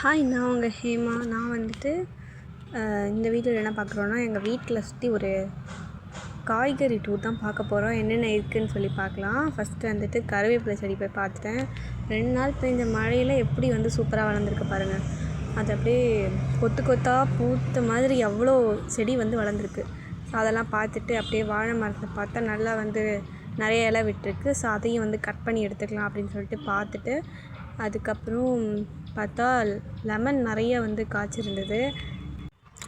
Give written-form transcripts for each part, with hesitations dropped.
Hi, நான் உங்கள் ஹேமா. நான் வந்துட்டு இந்த வீடியோவில் என்ன பார்க்குறோன்னா, எங்கள் வீட்டில் சுற்றி ஒரு காய்கறி டூர் தான் பார்க்க போகிறோம். என்னென்ன இருக்குதுன்னு சொல்லி பார்க்கலாம். ஃபஸ்ட்டு வந்துட்டு கருவேப்பிலை செடி போய் பார்த்துட்டேன். 2 நாள் பெஞ்ச மழையில் எப்படி வந்து சூப்பராக வளர்ந்துருக்கு பாருங்கள். அது அப்படியே கொத்து கொத்தாக பூத்த மாதிரி அவ்வளோ செடி வந்து வளர்ந்துருக்கு. ஸோ அதெல்லாம் பார்த்துட்டு அப்படியே வாழை மரத்தில் பார்த்தா நல்லா வந்து நிறைய இலை விட்டுருக்கு. ஸோ அதையும் வந்து கட் பண்ணி எடுத்துக்கலாம் அப்படின்னு சொல்லிட்டு பார்த்துட்டு, அதுக்கப்புறம் பார்த்தா லெமன் நிறைய வந்து காய்ச்சிருந்தது.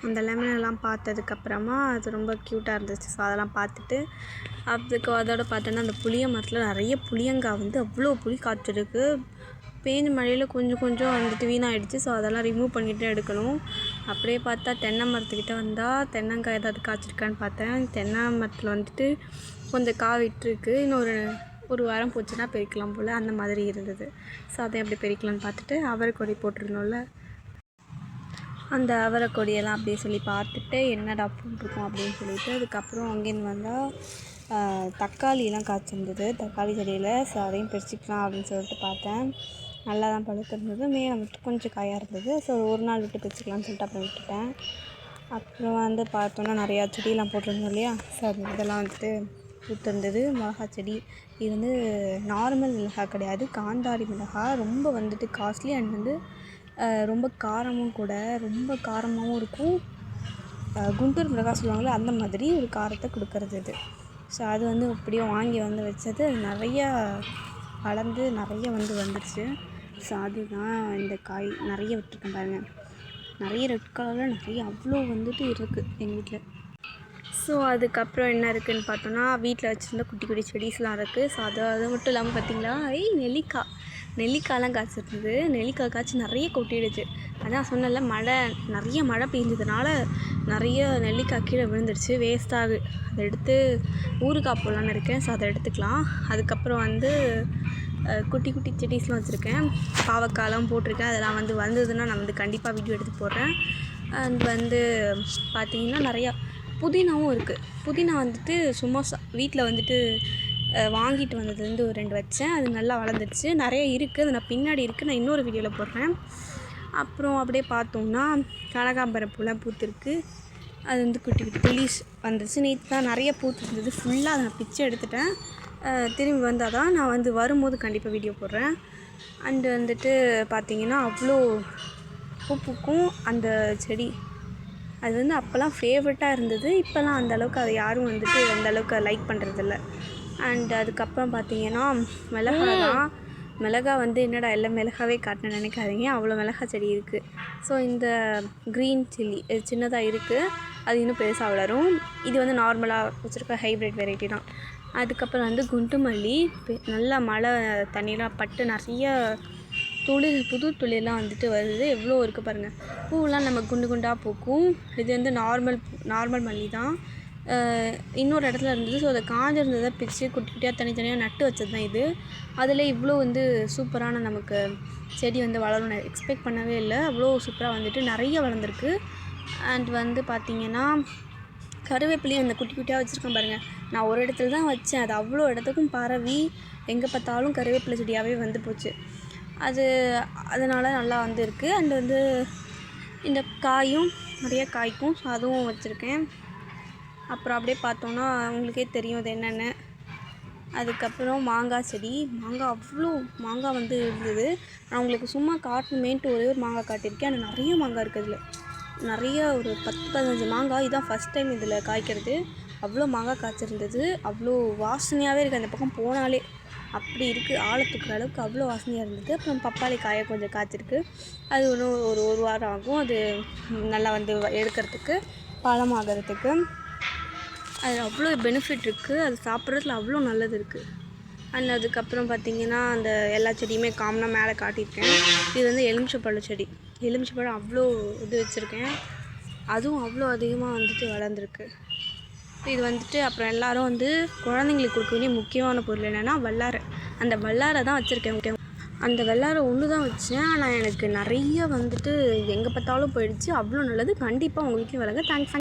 அந்த லெமனெல்லாம் பார்த்ததுக்கப்புறமா அது ரொம்ப க்யூட்டாக இருந்துச்சு. ஸோ அதெல்லாம் பார்த்துட்டு அதோட பார்த்தோன்னா அந்த புளிய மரத்தில் நிறைய புளியங்காய் வந்து அவ்வளோ புளி காய்ச்சிருக்கு. பேஞ்ச மழையில் கொஞ்சம் கொஞ்சம் வந்துட்டு வீணாகிடுச்சு. ஸோ அதெல்லாம் ரிமூவ் பண்ணிவிட்டு எடுக்கணும். அப்படியே பார்த்தா தென்னை மரத்துக்கிட்ட வந்தால் தென்னங்காய் ஏதாவது காய்ச்சிருக்கான்னு பார்த்தேன். தென்னை மரத்தில் வந்துட்டு கொஞ்சம் காய் விட்டுருக்கு. இன்னும் ஒரு வாரம் போச்சுன்னா பறிக்கலாம் போல், அந்த மாதிரி இருந்தது. ஸோ அதை எப்படி பறிக்கலான்னு பார்த்துட்டு அவரைக்கொடி போட்டிருந்தோம்ல, அந்த அவரைக்கொடியெல்லாம் அப்படியே சொல்லி பார்த்துட்டு என்னடா போட்டிருக்கோம் அப்படின்னு சொல்லிட்டு, அதுக்கப்புறம் அங்கேருந்து வந்தால் தக்காளியெல்லாம் காய்ச்சிருந்தது தக்காளி செடியில். ஸோ அதையும் பறிச்சிக்கலாம் அப்படின்னு சொல்லிட்டு பார்த்தேன். நல்லா தான் பழுத்திருந்தது. மேலே மட்டும் கொஞ்சம் காயாக இருந்தது. ஸோ ஒரு நாள் விட்டு பறிச்சிக்கலாம்னு சொல்லிட்டு அப்புறம் விட்டுட்டேன். அப்புறம் வந்து பார்த்தோன்னா நிறையா செடியெல்லாம் போட்டிருந்தோம் இல்லையா. ஸோ இதெல்லாம் வந்துட்டு பூத்திருந்தது. மிளகா செடி இது வந்து நார்மல் மிளகாய் கிடையாது, காந்தாரி மிளகாய். ரொம்ப வந்துட்டு காஸ்ட்லி அண்ட் வந்து ரொம்ப காரமும் கூட. ரொம்ப காரமாகவும் இருக்கும். குண்டூர் மிளகாய் சொல்லுவாங்களே, அந்த மாதிரி ஒரு காரத்தை கொடுக்கறது இது. ஸோ அது வந்து எப்படியும் வாங்கி வந்து வச்சது நிறையா வளர்ந்து நிறைய வந்து வந்துடுச்சு. ஸோ அதுதான் இந்த காய் நிறைய விட்டுருக்கேன் பாருங்கள். நிறைய ரெட் கலரில் நிறைய அவ்வளோ வந்துட்டு இருக்குது எங்கள் வீட்டில். ஸோ அதுக்கப்புறம் என்ன இருக்குதுன்னு பார்த்தோன்னா, வீட்டில் வச்சுருந்த குட்டி குட்டி செடிஸ்லாம் இருக்குது. ஸோ அது மட்டும் இல்லாமல் பார்த்திங்களா, நெல்லிக்காயெலாம் காய்ச்சிருந்தது. நெல்லிக்காய் காய்ச்சி நிறைய கொட்டிடுச்சு. அதான் சொன்னல, நிறைய மழை பெஞ்சதுனால நிறைய நெல்லிக்காய் கீழே விழுந்துடுச்சு, வேஸ்ட்டாகு. அதை எடுத்து ஊறுகாய் போடலான்னு இருக்கேன். ஸோ அதை எடுத்துக்கலாம். அதுக்கப்புறம் வந்து குட்டி குட்டி செடிஸ்லாம் வச்சுருக்கேன். பாவக்காயெலாம் போட்டிருக்கேன். அதெல்லாம் வந்து வந்ததுன்னா நான் வந்து கண்டிப்பாக வீடியோ எடுத்து போடுறேன். அண்ட் வந்து பார்த்திங்கன்னா நிறையா புதினாவும் இருக்குது. புதினா வந்துட்டு சும்மா வீட்டில் வந்துட்டு வாங்கிட்டு வந்ததுலேருந்து ஒரு 2 வச்சேன். அது நல்லா வளர்ந்துடுச்சு. நிறைய இருக்குது. அது நான் பின்னாடி இருக்குது, நான் இன்னொரு வீடியோவில் போடுறேன். அப்புறம் அப்படியே பார்த்தோம்னா கனகாம்பரம் பூலாம் பூத்துருக்கு. அது வந்து குட்டி குட்டி புளிஸ் வந்துடுச்சு. நேற்று தான் நிறைய பூத்துருந்தது. ஃபுல்லாக அதை நான் பிச்சை எடுத்துட்டேன். திரும்பி வந்தால் தான் நான் வந்து வரும்போது கண்டிப்பாக வீடியோ போடுறேன். அண்டு வந்துட்டு பார்த்திங்கன்னா அவ்வளோ பூக்கும் அந்த செடி. அது வந்து அப்போல்லாம் ஃபேவரட்டாக இருந்தது. இப்போல்லாம் அந்தளவுக்கு அதை யாரும் வந்துட்டு அந்தளவுக்கு லைக் பண்ணுறதில்ல. அண்ட் அதுக்கப்புறம் பார்த்திங்கன்னா மிளகா வந்து என்னடா எல்லாம் மிளகாவே காட்டினேன்னு நினைக்காதீங்க, அவ்வளோ மிளகா செடி இருக்குது. ஸோ இந்த க்ரீன் சில்லி இது சின்னதாக இருக்குது. அது இன்னும் பெருசாக வளரும். இது வந்து நார்மலாக வச்சுருக்க ஹைப்ரிட் வெரைட்டி தான். அதுக்கப்புறம் வந்து குண்டு மல்லி நல்லா மழை தண்ணியெலாம் பட்டு நிறைய புது துளிர்லாம் வந்துட்டு வருது. எவ்வளோ இருக்குது பாருங்கள். பூவெலாம் நம்ம குண்டு குண்டாக பூக்கும். இது வந்து நார்மல் மல்லி தான். இன்னொரு இடத்துல இருந்தது. ஸோ அதை காஞ்சிருந்ததை பிச்சு குட்டி குட்டியாக தனித்தனியாக நட்டு வச்சது தான் இது. அதில் இவ்வளோ வந்து சூப்பரான நமக்கு செடி வந்து வளரும்னு எக்ஸ்பெக்ட் பண்ணவே இல்லை. அவ்வளோ சூப்பராக வந்துட்டு நிறைய வளர்ந்துருக்கு. அண்ட் வந்து பார்த்திங்கன்னா கருவேப்பிலையும் அந்த குட்டி குட்டியாக வச்சுருக்கேன் பாருங்கள். நான் ஒரு இடத்துல தான் வச்சேன். அது அவ்வளோ இடத்துக்கும் பரவி எங்கே பார்த்தாலும் கருவேப்பிலை செடியாகவே வந்து போச்சு. அதனால் நல்லா வந்து இருக்குது. அண்ட் வந்து இந்த காயும் நிறைய காய்க்கும். ஸோ அதுவும் வச்சுருக்கேன். அப்புறம் அப்படியே பார்த்தோன்னா உங்களுக்கே தெரியும் இது என்னென்னு. அதுக்கப்புறம் மாங்காய் செடி. அவ்வளோ மாங்காய் வந்து இருந்தது. நான் உங்களுக்கு சும்மா காட்டணுமேன்ட்டு ஒரே ஒரு மாங்காய் காட்டியிருக்கேன். ஆனால் நிறைய மாங்காய் இருக்குது. அதில் நிறைய ஒரு 10-15 மாங்காய். இதுதான் ஃபஸ்ட் டைம் இதில் காய்க்கிறது. அவ்வளோ மாங்காய் காய்ச்சிருந்தது. அவ்வளோ வாசனையாகவே இருக்குது. அந்த பக்கம் போனாலே அப்படி இருக்குது. ஆளை தூக்குற அளவுக்கு அவ்வளோ வாசனையாக இருந்தது. அப்புறம் பப்பாளி காயை கொஞ்சம் காய்ச்சிருக்கு. அது இன்னும் ஒரு வாரம் ஆகும் அது நல்லா வந்து எடுக்கிறதுக்கு, பழமாகிறதுக்கு. அது அவ்வளோ பெனிஃபிட் இருக்குது. அது சாப்பிட்றதுல அவ்வளோ நல்லது இருக்குது. அண்ட் அதுக்கப்புறம் பார்த்திங்கன்னா அந்த எல்லா செடியுமே காமனாக மேலே காட்டியிருக்கேன். இது வந்து எலுமிச்சைப்பழம் செடி. எலுமிச்சைப்பழம் அவ்வளோ இது வச்சுருக்கேன். அதுவும் அவ்வளோ அதிகமாக வந்துட்டு வளர்ந்துருக்கு. இது வந்துட்டு அப்புறம் எல்லோரும் வந்து குழந்தைங்களுக்கு கொடுக்க வேண்டிய முக்கியமான பொருள் என்னென்னா வல்லாரை. அந்த வல்லாரை தான் வச்சுருக்கேன். அந்த வெள்ளாரை ஒன்று தான் வச்சேன். ஆனால் எனக்கு நிறைய வந்துட்டு எங்கே பார்த்தாலும் போயிடுச்சு. அவ்வளோ நல்லது. கண்டிப்பாக உங்கள் வீட்லேயும் வளங்க. தேங்க்ஸ்.